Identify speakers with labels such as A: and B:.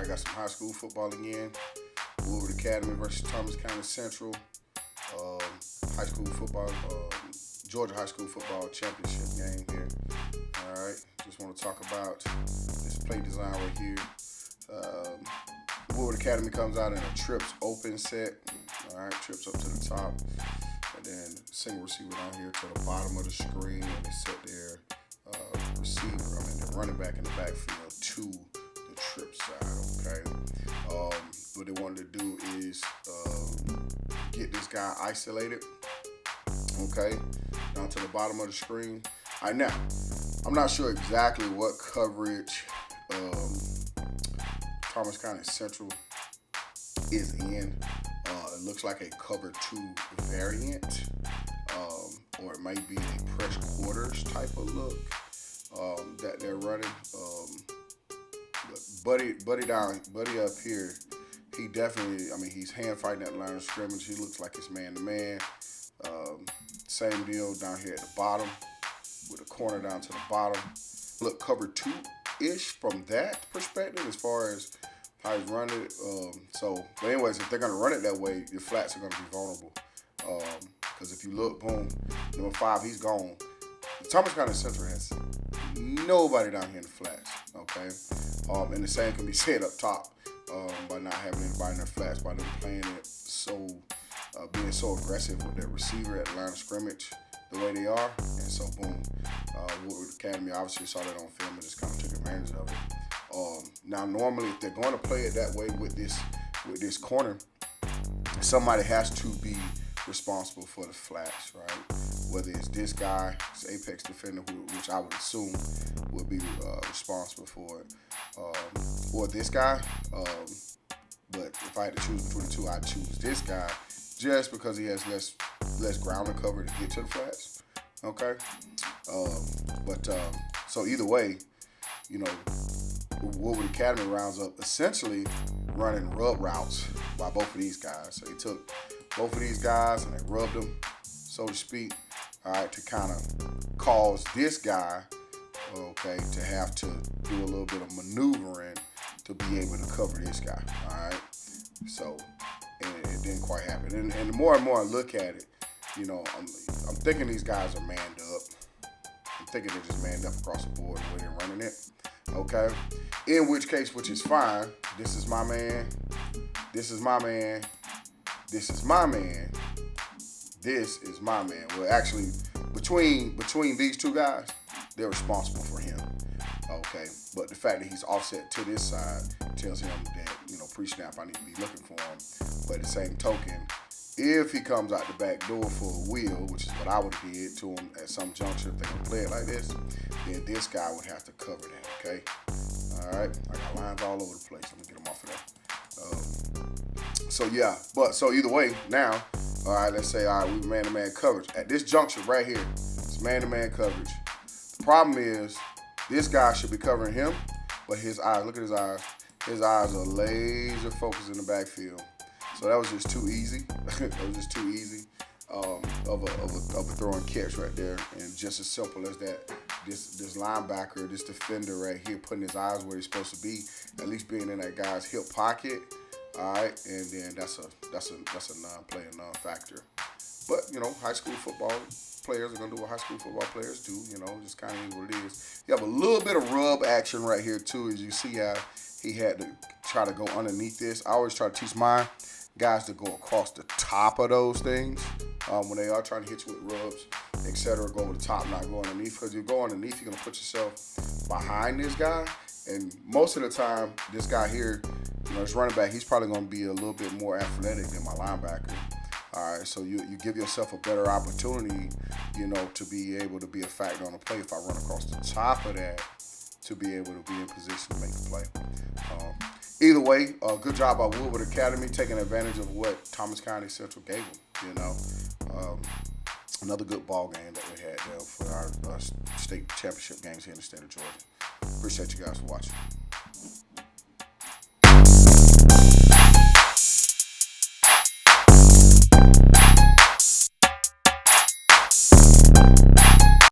A: All right, got some high school football again. Woodward Academy versus Thomas County Central. High school football, Georgia High School Football Championship game here. All right, just want to talk about this play design right here. Woodward Academy comes out in a trips open set. All right, trips up to the top, and then single receiver down here to the bottom of the screen, and they set their the running back in the backfield to the trip side. Okay, what they wanted to do is get this guy isolated. Okay, down to the bottom of the screen. All right, now I'm not sure exactly what coverage Thomas County Central is in. It looks like a cover 2 variant, or it might be a press quarters type of look that they're running. Buddy up here, he definitely, he's hand fighting at the line of scrimmage. He looks like it's man to man. Same deal down here at the bottom with a corner down to the bottom. Look, cover 2-ish from that perspective as far as how he's running it. But anyways, if they're going to run it that way, your flats are going to be vulnerable. Because if you look, boom, number 5, he's gone. Thomas County Central has nobody down here in the flats, okay? And the same can be said up top by not having anybody in their flats, by them playing it so, being so aggressive with their receiver at the line of scrimmage the way they are. And so, boom, Woodward Academy obviously saw that on film and just kind of took advantage of it. Now, normally, if they're going to play it that way with this corner, somebody has to be responsible for the flats, right? Whether it's this guy, this apex defender, which I would assume would be responsible for it, or this guy. But if I had to choose between the two, I'd choose this guy just because he has less ground to cover to get to the flats. Okay, so either way, Woodward Academy rounds up essentially running rub routes by both of these guys. So they took both of these guys and they rubbed them, so to speak, all right, to kind of cause this guy, okay, to have to do a little bit of maneuvering to be able to cover this guy, all right? So, and it didn't quite happen. And the more and more I look at it, I'm thinking these guys are manned up. I'm thinking they're just manned up across the board the way they're running it, okay? In which case, which is fine, this is my man, this is my man, this is my man, this is my man. Well, actually, between these two guys, they're responsible for him, okay? But the fact that he's offset to this side tells him that, pre-snap, I need to be looking for him. But at the same token, if he comes out the back door for a wheel, which is what I would have did to him at some juncture if they're going to play it like this, then this guy would have to cover that, okay? All right, I got lines all over the place. Let me get them off of that. So either way, now, all right, let's say, all right, we man-to-man coverage. At this juncture right here, it's man-to-man coverage. The problem is this guy should be covering him, but his eyes, look at his eyes. His eyes are laser focused in the backfield. So that was just too easy. That was just too easy of a throw and catch right there. And just as simple as that, this linebacker, this defender right here, putting his eyes where he's supposed to be, at least being in that guy's hip pocket. All right, and then that's a non-play, a non-factor. But high school football players are gonna do what high school football players do. Just kind of what it is. You have a little bit of rub action right here too, as you see how he had to try to go underneath this. I always try to teach my guys to go across the top of those things when they are trying to hit you with rubs, etc. Go over the top, not go underneath, because you go underneath, you're gonna put yourself behind this guy. And most of the time, this guy here, this running back, he's probably going to be a little bit more athletic than my linebacker. All right, so you give yourself a better opportunity, to be able to be a factor on the play if I run across the top of that to be able to be in position to make the play. Either way, good job by Woodward Academy taking advantage of what Thomas County Central gave them. Another good ball game that we had there for our state championship games here in the state of Georgia. Appreciate you guys for watching.